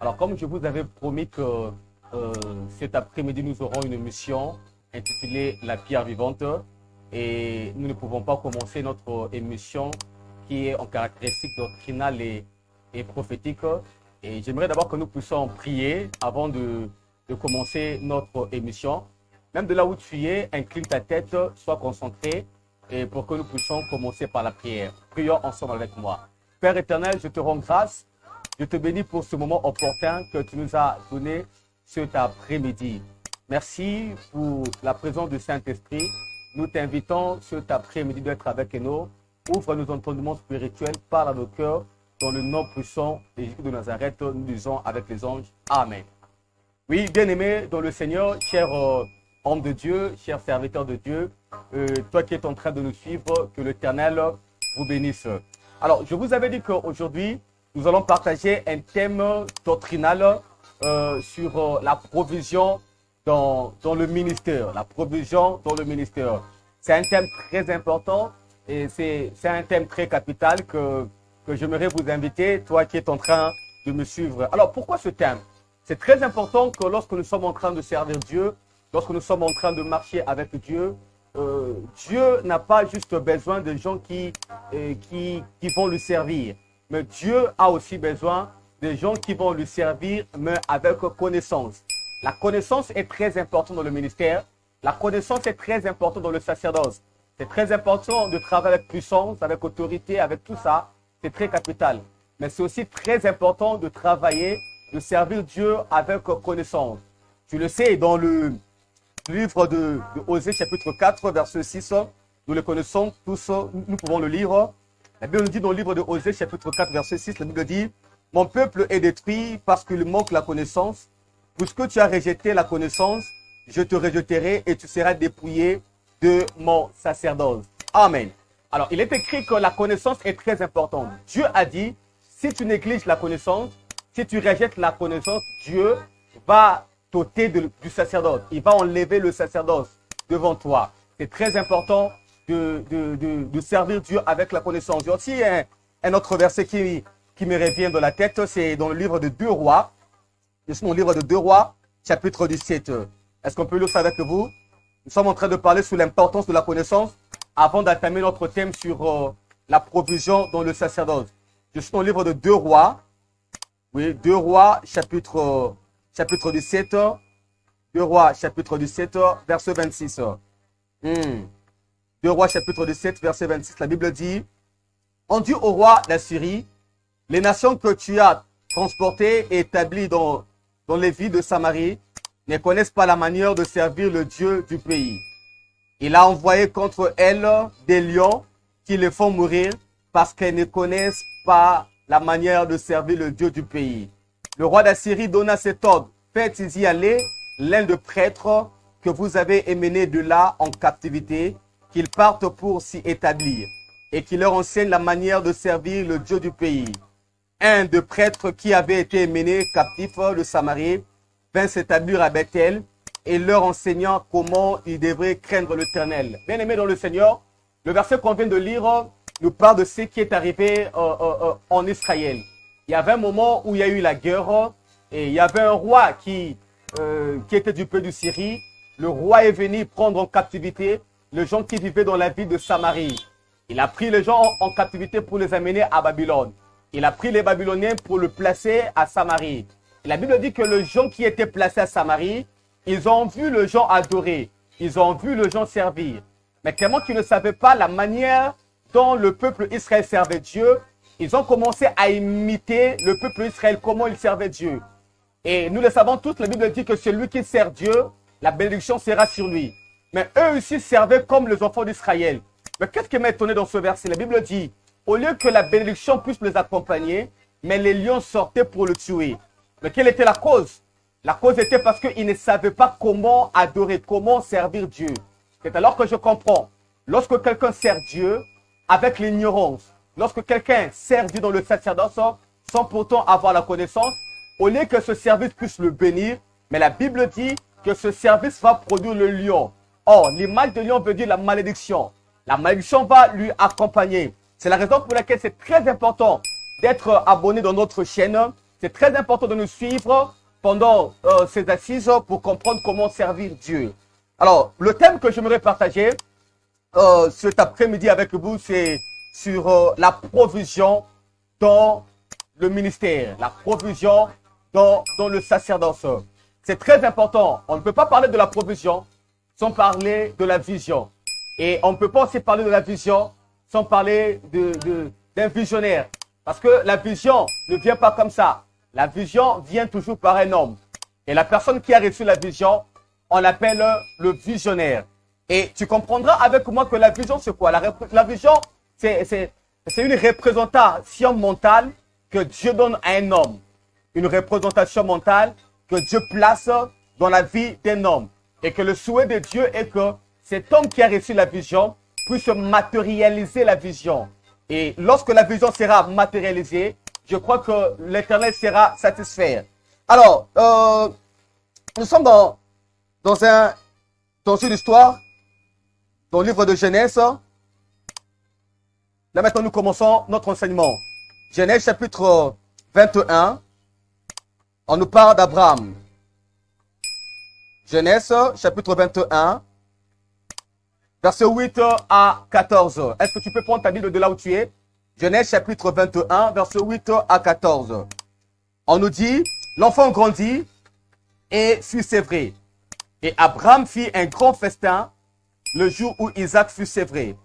Alors, comme je vous avais promis que cet après-midi, nous aurons une émission intitulée La pierre vivante. Et nous ne pouvons pas commencer notre émission qui est en caractéristique doctrinale et prophétique. Et j'aimerais d'abord que nous puissions prier avant de commencer notre émission. Même de là où tu es, incline ta tête, sois concentré et pour que nous puissions commencer par la prière. Prions ensemble avec moi. Père éternel, je te rends grâce. Je te bénis pour ce moment opportun que tu nous as donné cet après-midi. Merci pour la présence du Saint-Esprit. Nous t'invitons cet après-midi d'être avec nous. Ouvre nos entendements spirituels, parle à nos cœurs. Dans le nom puissant de Jésus de Nazareth, nous disons avec les anges, Amen. Oui, bien-aimé dans le Seigneur, cher homme de Dieu, cher serviteur de Dieu, toi qui es en train de nous suivre, que l'Éternel vous bénisse. Alors, je vous avais dit qu'aujourd'hui, nous allons partager un thème doctrinal sur la provision dans le ministère. La provision dans le ministère. C'est un thème très important et c'est un thème très capital que j'aimerais vous inviter, toi qui es en train de me suivre. Alors, pourquoi ce thème? C'est très important que lorsque nous sommes en train de servir Dieu, lorsque nous sommes en train de marcher avec Dieu, Dieu n'a pas juste besoin de gens qui vont lui servir. Mais Dieu a aussi besoin de gens qui vont lui servir, mais avec connaissance. La connaissance est très importante dans le ministère. La connaissance est très importante dans le sacerdoce. C'est très important de travailler avec puissance, avec autorité, avec tout ça. C'est très capital. Mais c'est aussi très important de travailler, de servir Dieu avec connaissance. Tu le sais, dans le livre de Osée, chapitre 4, verset 6, nous le connaissons tous, nous pouvons le lire. La Bible nous dit dans le livre de Osée, chapitre 4, verset 6, la Bible dit « Mon peuple est détruit parce qu'il manque la connaissance. Puisque tu as rejeté la connaissance, je te rejetterai et tu seras dépouillé de mon sacerdoce. » Amen. Alors, il est écrit que la connaissance est très importante. Dieu a dit, si tu négliges la connaissance, si tu rejettes la connaissance, Dieu va t'ôter du sacerdoce. Il va enlever le sacerdoce devant toi. C'est très important de servir Dieu avec la connaissance. Il y a aussi un autre verset qui me revient dans la tête, c'est dans le livre de 2 Rois. Je suis dans le livre de 2 Rois, chapitre 17. Est-ce qu'on peut lire ça avec vous? Nous sommes en train de parler sur l'importance de la connaissance avant d'entamer notre thème sur la provision dans le sacerdoce. Je suis dans le livre de 2 Rois. Oui, 2 Rois, chapitre 17. 2 Rois, chapitre 17, verset 26. 2 Rois, chapitre 17, verset 26. La Bible dit, « On dit au roi d'Assyrie, les nations que tu as transportées et établies dans les villes de Samarie ne connaissent pas la manière de servir le Dieu du pays. Il a envoyé contre elles des lions qui les font mourir parce qu'elles ne connaissent pas la manière de servir le Dieu du pays. Le roi d'Assyrie donna cet ordre. Faites-y aller l'un des prêtres que vous avez émenés de là en captivité, qu'ils partent pour s'y établir et qu'il leur enseigne la manière de servir le Dieu du pays. Un des prêtres qui avait été mené captif de Samarie vint s'établir à Bethel et leur enseignant comment ils devraient craindre l'Éternel. Bien-aimés dans le Seigneur, le verset qu'on vient de lire nous parle de ce qui est arrivé en Israël. Il y avait un moment où il y a eu la guerre et il y avait un roi qui était du pays de Syrie. Le roi est venu prendre en captivité les gens qui vivaient dans la ville de Samarie. Il a pris les gens en captivité pour les amener à Babylone. Il a pris les Babyloniens pour le placer à Samarie. Et la Bible dit que les gens qui étaient placés à Samarie, ils ont vu les gens adorer. Ils ont vu les gens servir. Mais tellement qu'ils ne savaient pas la manière dont le peuple Israël servait Dieu, ils ont commencé à imiter le peuple Israël, comment il servait Dieu. Et nous le savons tous, la Bible dit que celui qui sert Dieu, la bénédiction sera sur lui. Mais eux aussi servaient comme les enfants d'Israël. Mais qu'est-ce qui m'a étonné dans ce verset? La Bible dit, au lieu que la bénédiction puisse les accompagner, mais les lions sortaient pour le tuer. Mais quelle était la cause? La cause était parce qu'ils ne savaient pas comment adorer, comment servir Dieu. C'est alors que je comprends. Lorsque quelqu'un sert Dieu avec l'ignorance, lorsque quelqu'un sert Dieu dans le sacerdoce sans pourtant avoir la connaissance, au lieu que ce service puisse le bénir, mais la Bible dit que ce service va produire le lion. Or, l'image de lion veut dire la malédiction. La malédiction va lui accompagner. C'est la raison pour laquelle c'est très important d'être abonné dans notre chaîne. C'est très important de nous suivre pendant ces assises pour comprendre comment servir Dieu. Alors, le thème que j'aimerais partager cet après-midi avec vous, c'est sur la provision dans le ministère, la provision dans le sacerdoce. C'est très important. On ne peut pas parler de la provision sans parler de la vision. Et on ne peut pas aussi parler de la vision sans parler d'un visionnaire. Parce que la vision ne vient pas comme ça. La vision vient toujours par un homme. Et la personne qui a reçu la vision, on l'appelle le visionnaire. Et tu comprendras avec moi que la vision, c'est quoi? La vision, c'est une représentation mentale que Dieu donne à un homme. Une représentation mentale que Dieu place dans la vie d'un homme. Et que le souhait de Dieu est que cet homme qui a reçu la vision puisse matérialiser la vision. Et lorsque la vision sera matérialisée, je crois que l'Éternel sera satisfait. Alors, nous sommes dans une histoire, dans le livre de Genèse. Là maintenant, nous commençons notre enseignement. Genèse chapitre 21, on nous parle d'Abraham. Genèse chapitre 21, verset 8 à 14. Est-ce que tu peux prendre ta Bible de là où tu es? Genèse chapitre 21, verset 8 à 14. On nous dit, l'enfant grandit et fut sévré. Et Abraham fit un grand festin le jour où Isaac fut sévré.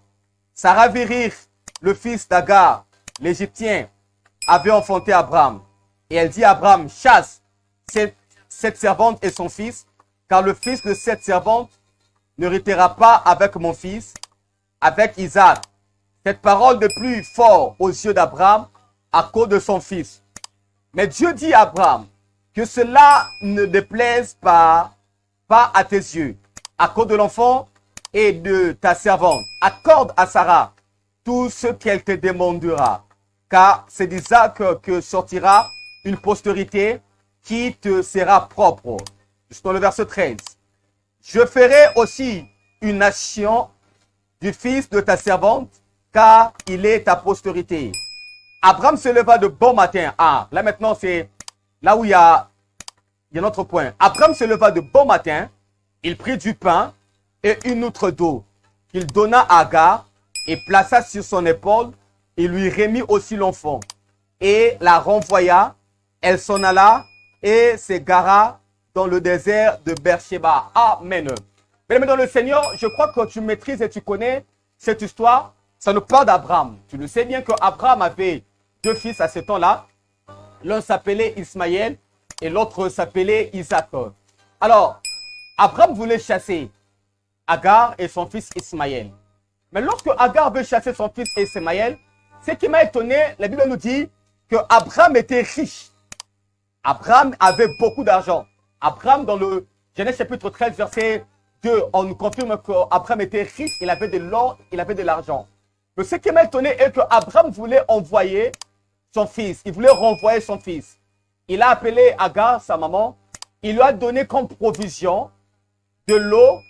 Sarah vit rire le fils d'Agar, l'Égyptien, avait enfanté Abraham. Et elle dit à Abraham, chasse cette servante et son fils, car le fils de cette servante n'héritera pas avec mon fils, avec Isaac. Cette parole de plus fort aux yeux d'Abraham à cause de son fils. Mais Dieu dit à Abraham que cela ne déplaise pas à tes yeux. À cause de l'enfant et de ta servante, accorde à Sarah tout ce qu'elle te demandera. Car c'est d'Isaac que sortira une postérité qui te sera propre. Jusqu'au verset 13. Je ferai aussi une nation du fils de ta servante, car il est ta postérité. Abraham se leva de bon matin. Ah, là maintenant, c'est là où il y a notre point. Abraham se leva de bon matin, il prit du pain et une outre d'eau qu'il donna à Agar et plaça sur son épaule et lui remit aussi l'enfant. Et la renvoya, elle s'en alla et s'égara dans le désert de Beersheba. Amen. Mesdames, dans le Seigneur, je crois que tu maîtrises et tu connais cette histoire. Ça nous parle d'Abraham. Tu le sais bien qu'Abraham avait deux fils à ce temps-là. L'un s'appelait Ismaël et l'autre s'appelait Isaac. Alors, Abraham voulait chasser Agar et son fils Ismaël. Mais lorsque Agar veut chasser son fils Ismaël, ce qui m'a étonné, la Bible nous dit que Abraham était riche. Abraham avait beaucoup d'argent. Abraham, dans le Genèse chapitre 13, verset 2, on nous confirme qu'Abraham était riche, il avait de l'or, il avait de l'argent. Mais ce qui m'a étonné est qu'Abraham voulait envoyer son fils, il voulait renvoyer son fils. Il a appelé Agar, sa maman, il lui a donné comme provision de l'eau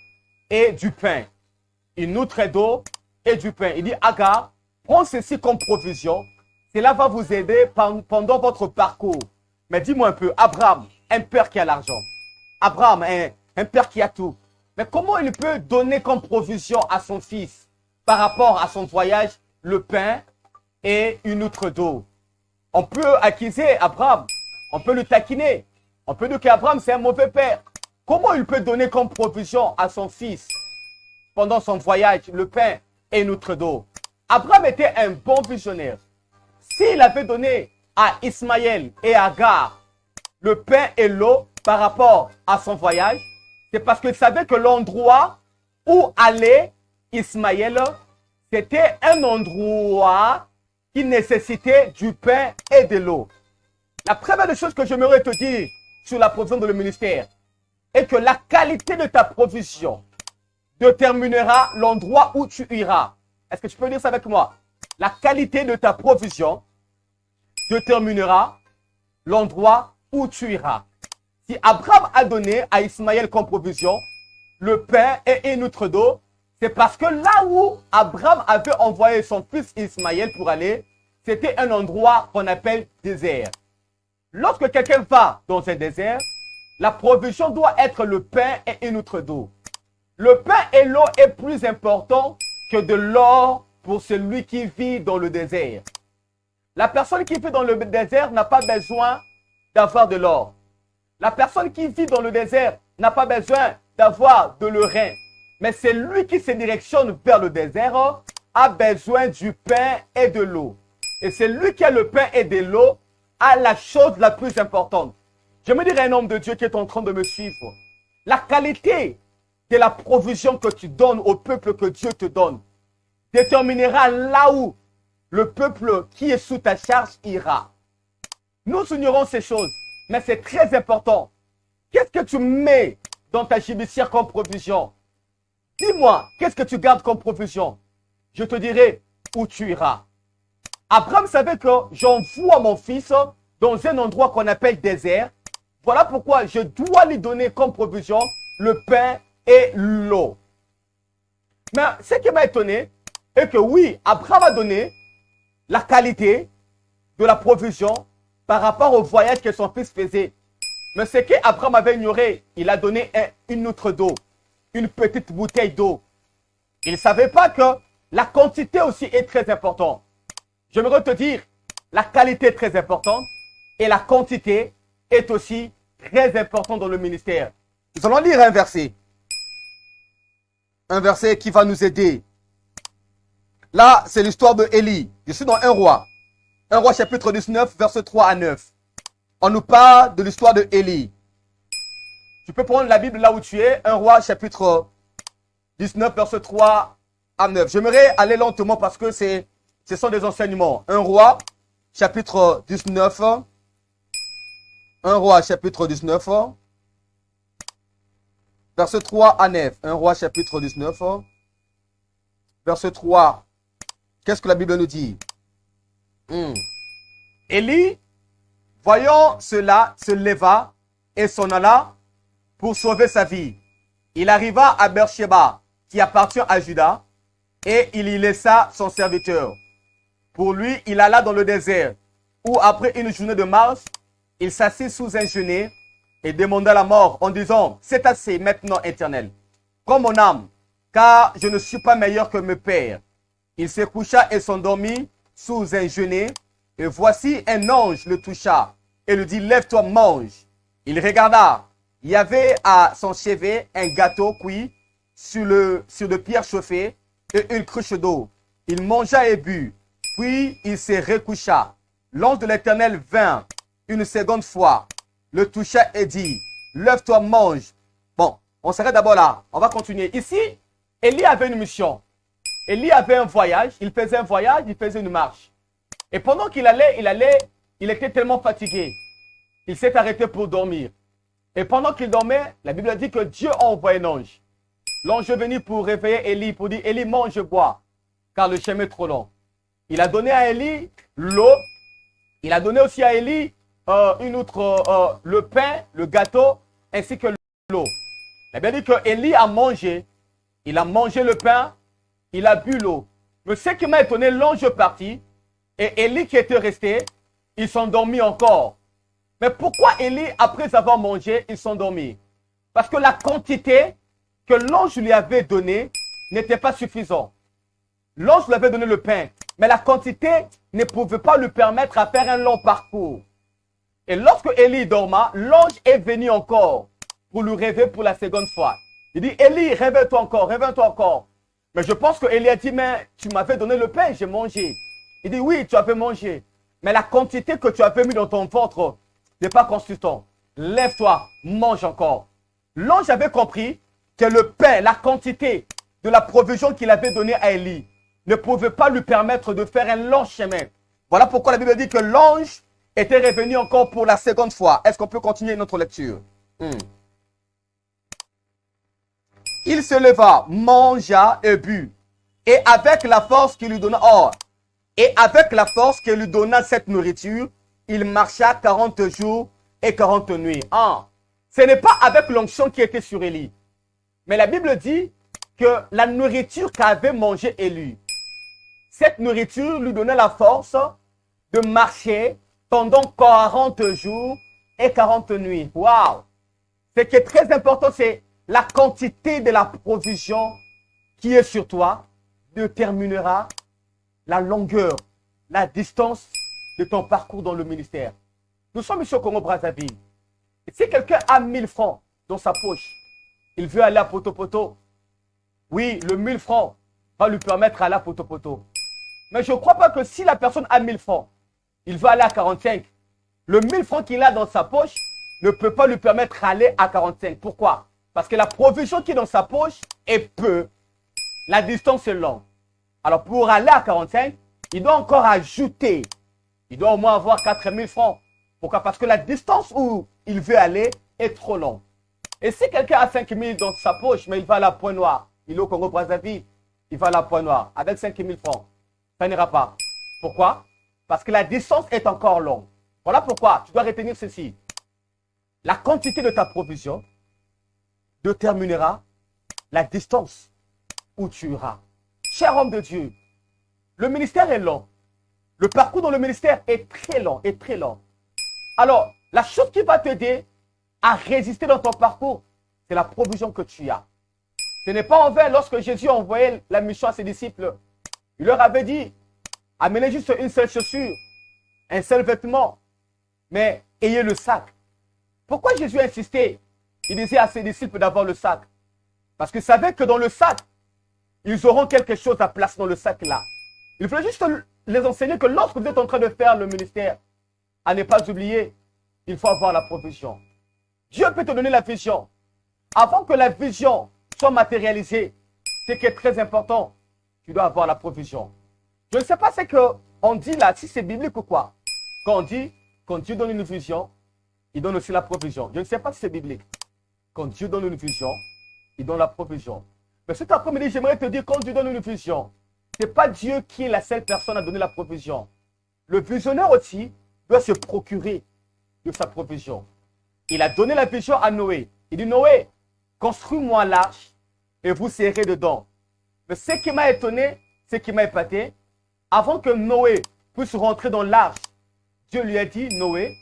et du pain. Une outre d'eau et du pain. Il dit, Agar, prends ceci comme provision, cela va vous aider pendant votre parcours. Mais dis-moi un peu, Abraham, un père qui a l'argent. Abraham, un père qui a tout. Mais comment il peut donner comme provision à son fils par rapport à son voyage le pain et une outre d'eau? On peut accuser Abraham, on peut le taquiner, on peut dire qu'Abraham c'est un mauvais père. Comment il peut donner comme provision à son fils pendant son voyage le pain et une outre d'eau? Abraham était un bon visionnaire. S'il avait donné à Ismaël et à Agar le pain et l'eau par rapport à son voyage, c'est parce qu'il savait que l'endroit où allait Ismaël, c'était un endroit qui nécessitait du pain et de l'eau. La première des choses que j'aimerais te dire sur la provision de le ministère est que la qualité de ta provision déterminera l'endroit où tu iras. Est-ce que tu peux dire ça avec moi? La qualité de ta provision déterminera l'endroit où tu iras. Si Abraham a donné à Ismaël comme provision le pain et une outre d'eau, c'est parce que là où Abraham avait envoyé son fils Ismaël pour aller, c'était un endroit qu'on appelle désert. Lorsque quelqu'un va dans un désert, la provision doit être le pain et une outre d'eau. Le pain et l'eau est plus important que de l'or pour celui qui vit dans le désert. La personne qui vit dans le désert n'a pas besoin d'avoir de l'or. La personne qui vit dans le désert n'a pas besoin d'avoir de l'orein. Mais celui qui se directionne vers le désert a besoin du pain et de l'eau. Et celui qui a le pain et de l'eau a la chose la plus importante. Je me dirais un homme de Dieu qui est en train de me suivre. La qualité de la provision que tu donnes au peuple que Dieu te donne déterminera là où le peuple qui est sous ta charge ira. Nous ignorons ces choses, mais c'est très important. Qu'est-ce que tu mets dans ta gibecière comme provision? Dis-moi, qu'est-ce que tu gardes comme provision? Je te dirai où tu iras. Abraham savait que j'envoie mon fils dans un endroit qu'on appelle désert. Voilà pourquoi je dois lui donner comme provision le pain et l'eau. Mais ce qui m'a étonné est que oui, Abraham a donné la qualité de la provision par rapport au voyage que son fils faisait. Mais ce qu'Abraham avait ignoré, il a donné une outre d'eau, une petite bouteille d'eau. Il ne savait pas que la quantité aussi est très importante. J'aimerais te dire, la qualité est très importante et la quantité est aussi très importante dans le ministère. Nous allons lire un verset. Un verset qui va nous aider. Là, c'est l'histoire de Élie. Je suis dans 1 roi. 1 roi chapitre 19, verset 3 à 9. On nous parle de l'histoire de Élie. Tu peux prendre la Bible là où tu es. 1 roi chapitre 19, verset 3 à 9. J'aimerais aller lentement parce que ce sont des enseignements. 1 roi chapitre 19. 1 roi chapitre 19. Verset 3 à 9. 1 roi chapitre 19. Verset 3. Qu'est-ce que la Bible nous dit? Élie, voyant cela, se leva et s'en alla pour sauver sa vie. Il arriva à Beersheba, qui appartient à Juda, et il y laissa son serviteur. Pour lui, il alla dans le désert, où après une journée de marche, il s'assit sous un genêt et demanda la mort en disant, « C'est assez maintenant, Éternel, prends mon âme, car je ne suis pas meilleur que mes pères. » Il se coucha et s'endormit sous un genêt, et voici un ange le toucha et lui dit, « Lève-toi, mange. » Il regarda, il y avait à son chevet un gâteau cuit sur de pierres chauffées et une cruche d'eau. Il mangea et but, puis il se recoucha. L'ange de l'Éternel vint une seconde fois, le toucha et dit, « Lève-toi, mange. » Bon, on s'arrête d'abord là. On va continuer. Ici, Élie avait une mission. Élie avait un voyage. Il faisait un voyage, il faisait une marche. Et pendant qu'il allait, il était tellement fatigué. Il s'est arrêté pour dormir. Et pendant qu'il dormait, la Bible dit que Dieu a envoyé un ange. L'ange est venu pour réveiller Élie, pour dire, « Élie, mange, bois, car le chemin est trop long. » Il a donné à Élie l'eau. Il a donné aussi à Élie le pain, le gâteau, ainsi que l'eau. La Bible dit que Élie a mangé. Il a mangé le pain, il a bu l'eau. Mais ce qui m'a étonné, l'ange est parti. Et Élie qui était resté, il s'endormit encore. Mais pourquoi Élie, après avoir mangé, il s'endormit? Parce que la quantité que l'ange lui avait donnée n'était pas suffisante. L'ange lui avait donné le pain, mais la quantité ne pouvait pas lui permettre à faire un long parcours. Et lorsque Élie dorma, l'ange est venu encore pour lui réveiller pour la seconde fois. Il dit, Élie, réveille-toi encore, réveille-toi encore. Mais je pense que Élie a dit, mais tu m'avais donné le pain, j'ai mangé. Il dit, oui, tu avais mangé. Mais la quantité que tu avais mis dans ton ventre n'est pas consistante. Lève-toi, mange encore. L'ange avait compris que le pain, la quantité de la provision qu'il avait donnée à Élie ne pouvait pas lui permettre de faire un long chemin. Voilà pourquoi la Bible dit que l'ange était revenu encore pour la seconde fois. Est-ce qu'on peut continuer notre lecture? Il se leva, mangea et but. Et avec la force qu'il lui donna, cette nourriture, il marcha 40 jours et 40 nuits. Ce n'est pas avec l'onction qui était sur Élie. Mais la Bible dit que la nourriture qu'avait mangé Élie, cette nourriture lui donnait la force de marcher pendant 40 jours et 40 nuits. Waouh! Ce qui est très important, c'est la quantité de la provision qui est sur toi déterminera la longueur, la distance de ton parcours dans le ministère. Nous sommes ici au Congo-Brazzaville. Si quelqu'un a 1000 francs dans sa poche, il veut aller à Poto-Poto, oui, le 1000 francs va lui permettre d'aller à Poto-Poto. Mais je ne crois pas que si la personne a 1000 francs, il veut aller à 45, le 1000 francs qu'il a dans sa poche ne peut pas lui permettre d'aller à 45. Pourquoi? Parce que la provision qui est dans sa poche est peu. La distance est longue. Alors pour aller à 45, il doit encore ajouter. Il doit au moins avoir 4000 francs. Pourquoi? Parce que la distance où il veut aller est trop longue. Et si quelqu'un a 5000 dans sa poche, mais il va à la Pointe-Noire, il est au Congo-Brazzaville, il va à la Pointe-Noire avec 5000 francs, ça n'ira pas. Pourquoi? Parce que la distance est encore longue. Voilà pourquoi tu dois retenir ceci. La quantité de ta provision déterminera la distance où tu iras. Cher homme de Dieu, le ministère est long. Le parcours dans le ministère est très long, est très long. Alors, la chose qui va t'aider à résister dans ton parcours, c'est la provision que tu as. Ce n'est pas en vain lorsque Jésus a envoyé la mission à ses disciples. Il leur avait dit, amenez juste une seule chaussure, un seul vêtement, mais ayez le sac. Pourquoi Jésus insistait? Il disait à ses disciples d'avoir le sac. Parce qu'il savait que dans le sac, ils auront quelque chose à placer dans le sac là. Il voulait juste les enseigner que lorsque vous êtes en train de faire le ministère, à ne pas oublier, il faut avoir la provision. Dieu peut te donner la vision. Avant que la vision soit matérialisée, ce qui est très important, tu dois avoir la provision. Je ne sais pas ce qu'on dit là, si c'est biblique ou quoi. Quand on dit, quand Dieu donne une vision, il donne aussi la provision. Je ne sais pas si c'est biblique. Quand Dieu donne une vision, il donne la provision. Mais cet après-midi, j'aimerais te dire, quand Dieu donne une vision, ce n'est pas Dieu qui est la seule personne à donner la provision. Le visionnaire aussi doit se procurer de sa provision. Il a donné la vision à Noé. Il dit, Noé, construis-moi l'arche et vous serrez dedans. Mais ce qui m'a étonné, ce qui m'a épaté, avant que Noé puisse rentrer dans l'arche, Dieu lui a dit, Noé,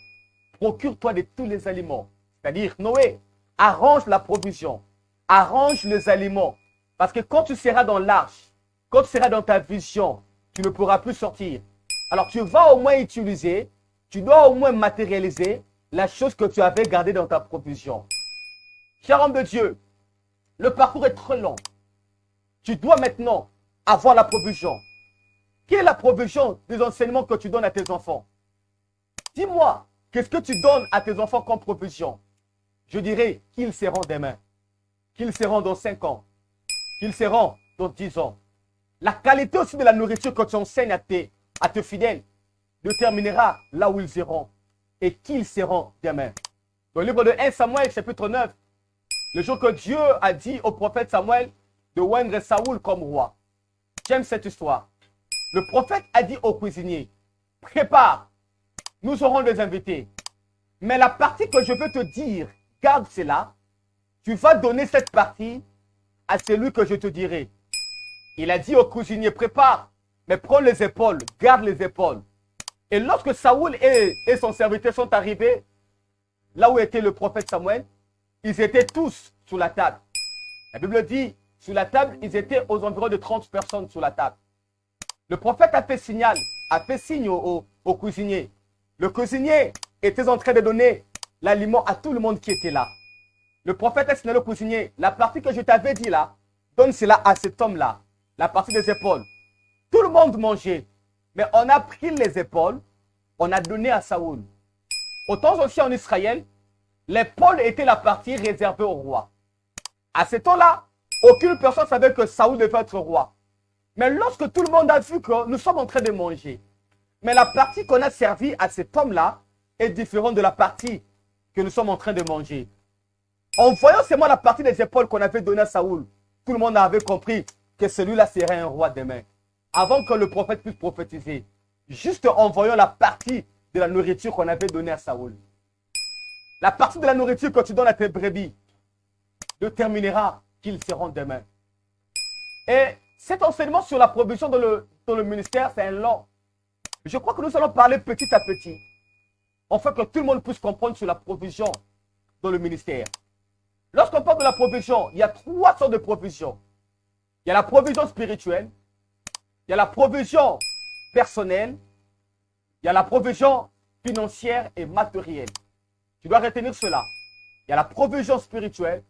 procure-toi de tous les aliments. C'est-à-dire, Noé, arrange la provision, arrange les aliments. Parce que quand tu seras dans l'arche, quand tu seras dans ta vision, tu ne pourras plus sortir. Alors tu vas au moins utiliser, tu dois au moins matérialiser la chose que tu avais gardée dans ta provision. Cher homme de Dieu, le parcours est très long. Tu dois maintenant avoir la provision. Quelle est la provision des enseignements que tu donnes à tes enfants? Dis-moi, qu'est-ce que tu donnes à tes enfants comme provision? Je dirais qu'ils seront demain, qu'ils seront dans 5 ans, qu'ils seront dans 10 ans. La qualité aussi de la nourriture que tu enseignes à tes fidèles déterminera là où ils iront et qui ils seront demain. Dans le livre de 1 Samuel, chapitre 9, le jour que Dieu a dit au prophète Samuel de oindre Saoul comme roi. J'aime cette histoire. Le prophète a dit au cuisinier, prépare, nous aurons des invités. Mais la partie que je veux te dire, garde cela, tu vas donner cette partie à celui que je te dirai. Il a dit au cuisinier, prépare, mais prends les épaules, garde les épaules. Et lorsque Saoul et son serviteur sont arrivés, là où était le prophète Samuel, ils étaient tous sous la table. La Bible dit, sous la table, ils étaient aux environs de 30 personnes sous la table. Le prophète a fait signe au cuisinier. Le cuisinier était en train de donner l'aliment à tout le monde qui était là. Le prophète a signalé au cuisinier, la partie que je t'avais dit là, donne cela à cet homme-là, la partie des épaules. Tout le monde mangeait, mais on a pris les épaules, on a donné à Saoul. Autant aussi en Israël, l'épaule était la partie réservée au roi. À ce temps-là, aucune personne ne savait que Saoul devait être roi. Mais lorsque tout le monde a vu que nous sommes en train de manger, mais la partie qu'on a servie à cet homme-là est différente de la partie que nous sommes en train de manger. En voyant seulement la partie des épaules qu'on avait donnée à Saoul, tout le monde avait compris que celui-là serait un roi demain. Avant que le prophète puisse prophétiser, juste en voyant la partie de la nourriture qu'on avait donnée à Saoul. La partie de la nourriture que tu donnes à tes brebis déterminera qu'ils seront demain. Et cet enseignement sur la provision dans le ministère, c'est un long. Je crois que nous allons parler petit à petit. afin que tout le monde puisse comprendre sur la provision dans le ministère. Lorsqu'on parle de la provision, il y a 3 sortes de provisions. Il y a la provision spirituelle, il y a la provision personnelle, il y a la provision financière et matérielle. Tu dois retenir cela. Il y a la provision spirituelle,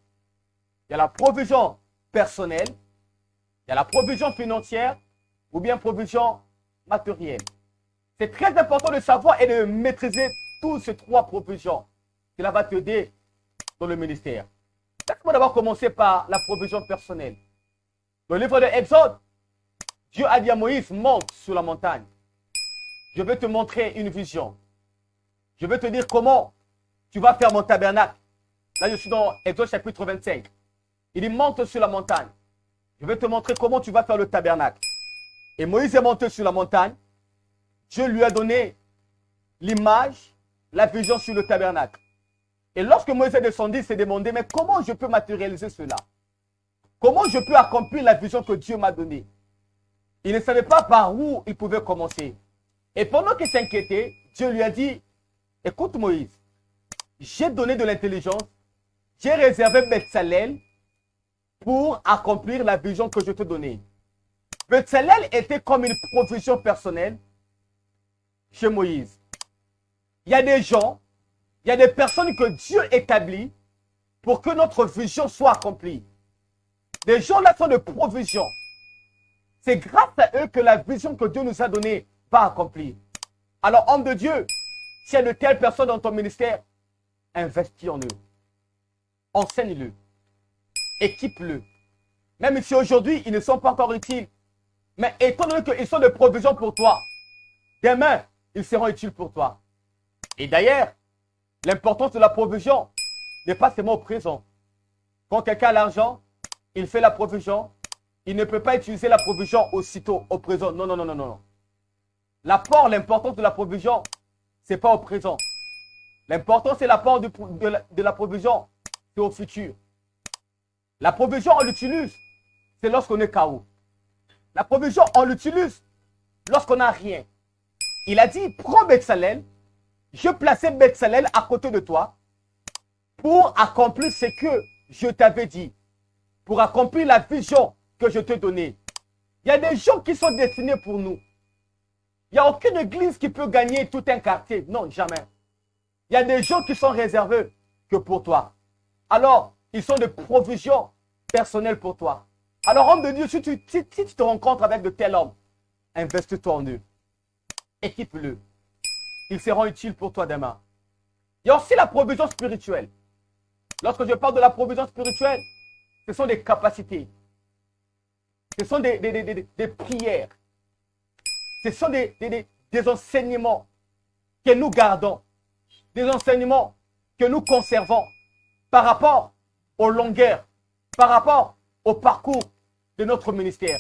il y a la provision personnelle, il y a la provision financière ou bien provision matérielle. C'est très important de savoir et de maîtriser toutes ces 3 provisions. Cela va t'aider dans le ministère. Laisse-moi d'abord commencer par la provision personnelle. Dans le livre de Exode, Dieu a dit à Moïse, monte sur la montagne. Je vais te montrer une vision. Je vais te dire comment tu vas faire mon tabernacle. Là, je suis dans Exode chapitre 25. Il dit, monte sur la montagne. Je vais te montrer comment tu vas faire le tabernacle. Et Moïse est monté sur la montagne. Dieu lui a donné l'image, la vision sur le tabernacle. Et lorsque Moïse est descendu, il s'est demandé, mais comment je peux matérialiser cela? Comment je peux accomplir la vision que Dieu m'a donnée? Il ne savait pas par où il pouvait commencer. Et pendant qu'il s'inquiétait, Dieu lui a dit, écoute Moïse, j'ai donné de l'intelligence, j'ai réservé Betsalel pour accomplir la vision que je te donnais. Betsalel était comme une provision personnelle chez Moïse. Il y a des gens, il y a des personnes que Dieu établit pour que notre vision soit accomplie. Des gens là sont de provision. C'est grâce à eux que la vision que Dieu nous a donnée va accomplir. Alors, homme de Dieu, s'il y a de telles personnes dans ton ministère, investis en eux. Enseigne-le. Équipe-le. Même si aujourd'hui, ils ne sont pas encore utiles. Mais étant donné qu'ils sont de provision pour toi, demain, ils seront utiles pour toi. Et d'ailleurs, l'importance de la provision n'est pas seulement au présent. Quand quelqu'un a l'argent, il fait la provision. Il ne peut pas utiliser la provision aussitôt au présent. Non, non, non, non, non. L'apport, l'importance de la provision, ce n'est pas au présent. L'importance et l'apport de la provision, c'est au futur. La provision, on l'utilise, c'est lorsqu'on est KO. La provision, on l'utilise lorsqu'on n'a rien. Il a dit, prends Betsalel, je plaçais Betsalel à côté de toi pour accomplir ce que je t'avais dit, pour accomplir la vision que je t'ai donnée. Il y a des gens qui sont destinés pour nous. Il n'y a aucune église qui peut gagner tout un quartier. Non, jamais. Il y a des gens qui sont réservés que pour toi. Alors, ils sont de provisions personnelles pour toi. Alors, homme de Dieu, si tu te rencontres avec de tels hommes, investis-toi en eux. Équipe-le. Ils seront utiles pour toi demain. Il y a aussi la provision spirituelle. Lorsque je parle de la provision spirituelle, ce sont des capacités. Ce sont des prières. Ce sont des enseignements que nous gardons. Des enseignements que nous conservons par rapport aux longueurs, par rapport au parcours de notre ministère.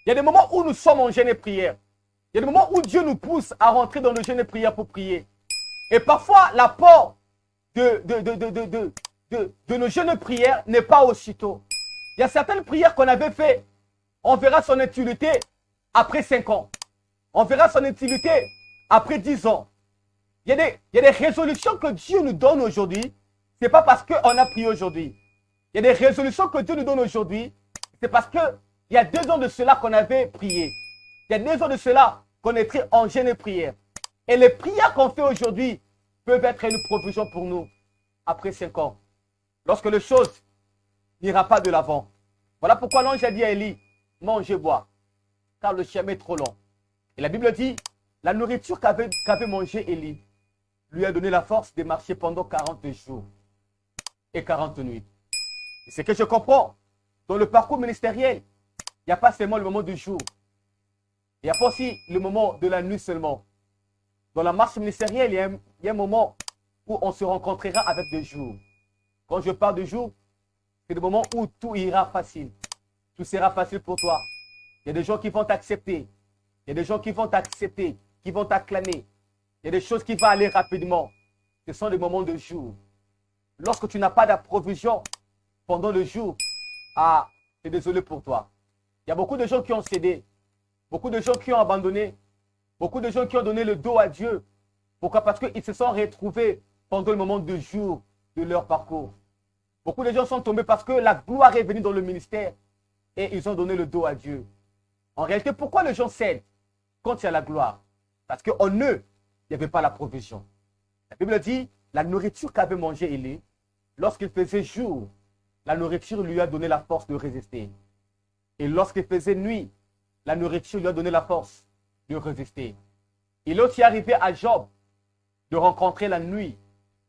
Il y a des moments où nous sommes en jeûne et prière. Il y a des moments où Dieu nous pousse à rentrer dans le jeûne et prière pour prier. Et parfois, l'apport de nos jeûnes et prières n'est pas aussitôt. Il y a certaines prières qu'on avait faites, on verra son utilité après 5 ans. On verra son utilité après 10 ans. Il y a des résolutions que Dieu nous donne aujourd'hui. Ce n'est pas parce qu'on a prié aujourd'hui. Il y a des résolutions que Dieu nous donne aujourd'hui. C'est parce qu'il y a 2 ans de cela qu'on avait prié. Il y a 2 ans de cela qu'on était en jeûne et prière. Et les prières qu'on fait aujourd'hui peuvent être une provision pour nous après 5 ans. Lorsque les choses n'ira pas de l'avant. Voilà pourquoi l'ange a dit à Élie, mange et bois, car le chemin est trop long. Et la Bible dit, la nourriture qu'avait mangé Élie lui a donné la force de marcher pendant 40 jours et 40 nuits. Et ce que je comprends, dans le parcours ministériel, il n'y a pas seulement le moment du jour. Il n'y a pas aussi le moment de la nuit seulement. Dans la marche ministérielle, il y a un moment où on se rencontrera avec des jours. Quand je parle de jours, c'est le moment où tout ira facile. Tout sera facile pour toi. Il y a des gens qui vont t'accepter. Il y a des gens qui vont t'accepter, qui vont t'acclamer. Il y a des choses qui vont aller rapidement. Ce sont des moments de jour. Lorsque tu n'as pas d'approvision pendant le jour, c'est désolé pour toi. Il y a beaucoup de gens qui ont cédé. Beaucoup de gens qui ont abandonné. Beaucoup de gens qui ont donné le dos à Dieu Pourquoi? Parce qu'ils se sont retrouvés pendant le moment de jour de leur parcours. Beaucoup de gens sont tombés parce que la gloire est venue dans le ministère et ils ont donné le dos à Dieu. En réalité, pourquoi les gens cèdent quand il y a la gloire? Parce qu'en eux, il n'y avait pas la provision. La Bible dit, la nourriture qu'avait mangé Élie, lorsqu'il faisait jour, la nourriture lui a donné la force de résister. Et lorsqu'il faisait nuit, la nourriture lui a donné la force de résister. Il est aussi arrivé à Job de rencontrer la nuit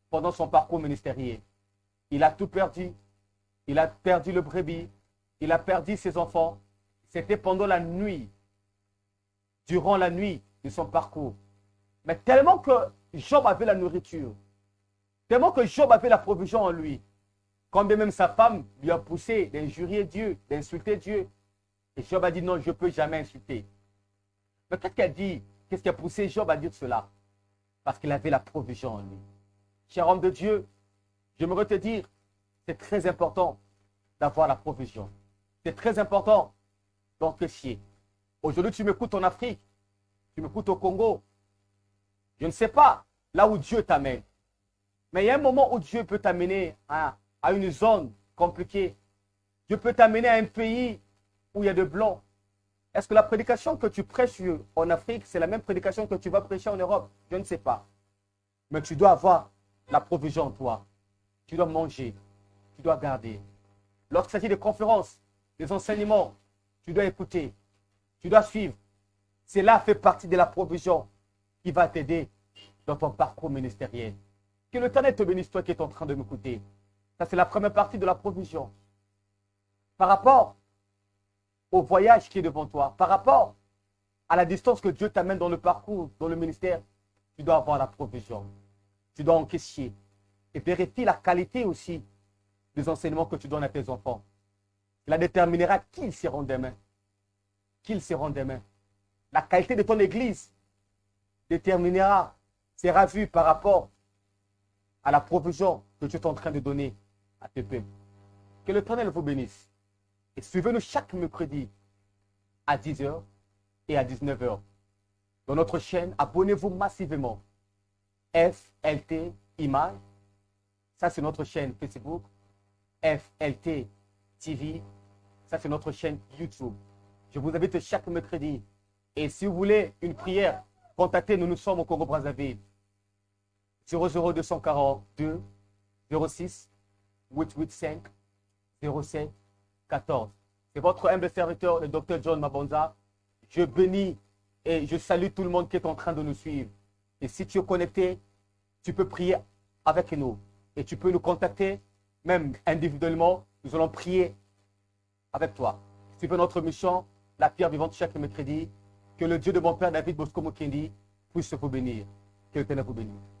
pendant son parcours ministériel. Il a tout perdu. Il a perdu le brebis. Il a perdu ses enfants. C'était pendant la nuit, durant la nuit de son parcours. Mais tellement que Job avait la nourriture, tellement que Job avait la provision en lui, quand bien même sa femme lui a poussé d'injurier Dieu, d'insulter Dieu. Et Job a dit non, je ne peux jamais insulter. Mais qu'est-ce qu'elle dit? Qu'est-ce qui a poussé Job à dire cela? Parce qu'il avait la provision en lui. Cher homme de Dieu, j'aimerais te dire, c'est très important d'avoir la provision. C'est très important d'encaisser. Aujourd'hui, tu m'écoutes en Afrique, tu m'écoutes au Congo. Je ne sais pas là où Dieu t'amène. Mais il y a un moment où Dieu peut t'amener à une zone compliquée. Dieu peut t'amener à un pays où il y a de blancs. Est-ce que la prédication que tu prêches en Afrique, c'est la même prédication que tu vas prêcher en Europe? Je ne sais pas. Mais tu dois avoir la provision en toi. Tu dois manger. Tu dois garder. Lorsqu'il s'agit des conférences, des enseignements, tu dois écouter. Tu dois suivre. Cela fait partie de la provision qui va t'aider dans ton parcours ministériel. Que l'Éternel te bénisse, toi qui es en train de m'écouter. Ça, c'est la première partie de la provision. Par rapport au voyage qui est devant toi, par rapport à la distance que Dieu t'amène dans le parcours, dans le ministère, tu dois avoir la provision. Tu dois encaisser. Et vérifie la qualité aussi des enseignements que tu donnes à tes enfants. Cela déterminera qui ils seront demain. Qui ils seront demain. La qualité de ton église déterminera, sera vue par rapport à la provision que tu es en train de donner à tes peuples. Que l'Éternel vous bénisse. Et suivez-nous chaque mercredi à 10h et à 19h. Dans notre chaîne, abonnez-vous massivement. FLT Image. Ça, c'est notre chaîne Facebook. FLT TV. Ça, c'est notre chaîne YouTube. Je vous invite chaque mercredi. Et si vous voulez une prière, contactez-nous. Nous sommes au Congo-Brazzaville. 00242 06 885 07 14. C'est votre humble serviteur, le Dr John Mabonza. Je bénis et je salue tout le monde qui est en train de nous suivre. Et si tu es connecté, tu peux prier avec nous. Et tu peux nous contacter, même individuellement. Nous allons prier avec toi. Suivez notre mission, la pierre vivante chaque mercredi. Que le Dieu de mon Père David Bosco Mokendi puisse vous bénir. Que l'Éternel vous bénisse.